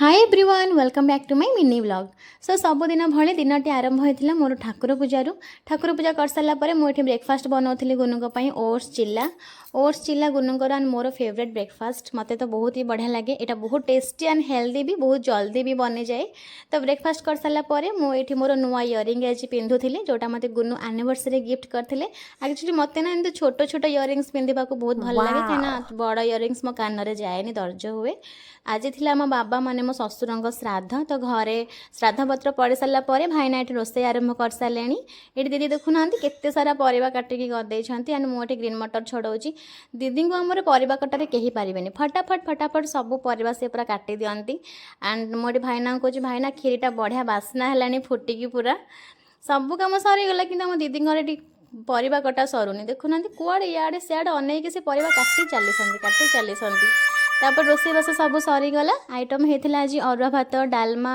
Hi everyone welcome back to my mini vlog. So सबुदिन भले दिनटी आरंभ होता मोर ठाकुर पूजा कर सारा पर मुझे ब्रेकफास्ट बनाऊली गुनुक ओट्स चिल्ला गुनुकर एंड मोर फेवरेट ब्रेकफास्ट मते तो बहुत ही बढ़िया लगे। यहाँ बहुत टेस्टी एंड हेल्दी भी बहुत जल्दी भी बनी जाए। तो ब्रेकफास्ट कर सारा पर मुझे मोर नुआ इयरिंग आज पिंधुली जोटा मत गुनु एनिवर्सरी गिफ्ट करते। एक्चुअली मत ना एमती छोट छोट इयरिंग्स पिंधा बहुत भल लगे कहीं बड़ इयरिंग्स मो कान में जाए दर्ज हुए। आज थी आम बाबा माने मो ससुर श्राद्ध तो घरे श्राद्ध पत्र पड़ सारा भाईना ये रोसे आरंभ कर सारे। ये दीदी देखुना केते सारा परिवा काटिकी करदे एंड मुझे ग्रीन मटर छड़ाऊँगी। दीदी को आमर परिवा कटारे कहीं पारे फटाफट सब परिवा से पूरा काटी दिंती। एंड मोटे भाईना कहे भाईना खीरीटा बढ़िया बास्ना है फुटिकी पूरा सब कम सरीगला कि दीदी परिवा कटा सरुनी देखुना कुआड़े इे सियाड़े अनेक से परिवा काटी चली तापर रोषेईबास सब सरीगला। आइटम होता आज अरुआ भात डालमा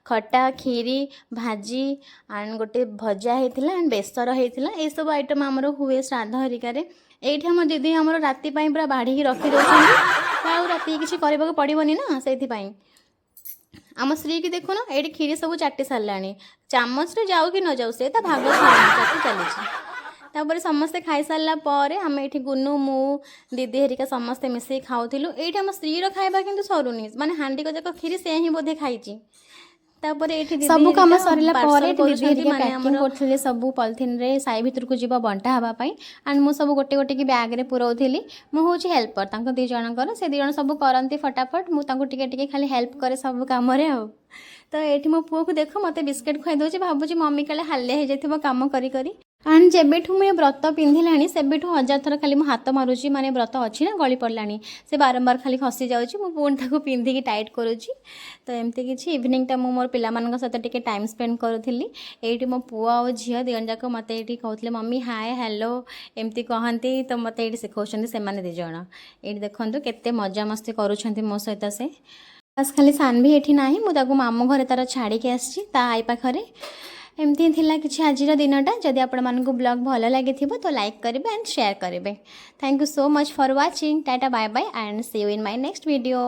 खटा खीरी भाजी एंड गोटे भजा होता एंड बेसर होता। ये सब आइटम आमर हुए श्राद्ध हरिकार। ये आम दीदी आमर राति पूरा बाढ़ी रखी दौरान राति किसी करने पड़ोनी ना से आम स्त्री की देखो ना ये खीरी सब चाटी सारे चामच जाऊ कि न जाऊ से भाग चाटी चली। तापर समस्ते खाई सारा पर आम ये गुनु मु दीदी हेरिका समस्ते मिसे खाऊलु। ये आम स्त्री खाଇବା कि सरुनी माने हांडी को जाक खीरी से ही बोधे खाई। तापर ये सब कम सरला पैकिंग करथले सब पॉलिथिन रे साई भितर को जीवा बंटा हवापाई एंड मु सब गोटे गोटे की बैग रे पुराउथली। मु होची हेल्पर तांको दी जनकर से दी जन सब करंती फटाफट मु तांको टिके टिके खाली हेल्प करे सब काम रे। आ तो ये मो पुओ को देख मते बिस्किट खुआई दउची भाबुची मम्मी काले हाले हो जाइथिबो काम करी करी। एंड जेबेठू मुझे व्रत पिंधिलानी सेबेठू हजार थर खाली मो हाथ मारुची माने व्रत अच्छी ना गली पड़लानी से बारंबार खाली खसी जाऊँगी मो पुणी ताको पिंधिकी टाइट करुँची। तो एमती किसी इवनिंग टाइम मोर पिलामानक सहित टिके टाइम स्पेंड करूली। ये मो पुओ आ झील दिजन जाक मत ये कहते मम्मी हाय हेलो एमती कहती तो मत ये शिखाऊँ से दिज ये देखो केते मजामस्ती करुँच मो सहित से बस खाली सान भी ये ना मुझे मामू घरे तार छाड़ी आसी आई पाखे। एमती थिला किसी आज दिनटा जदि आपण मानकु ब्लॉग भल लगी तो लाइक करेंगे एंड शेयर करेंगे। Thank you so much for watching टाटा bye bye and see you in my next video.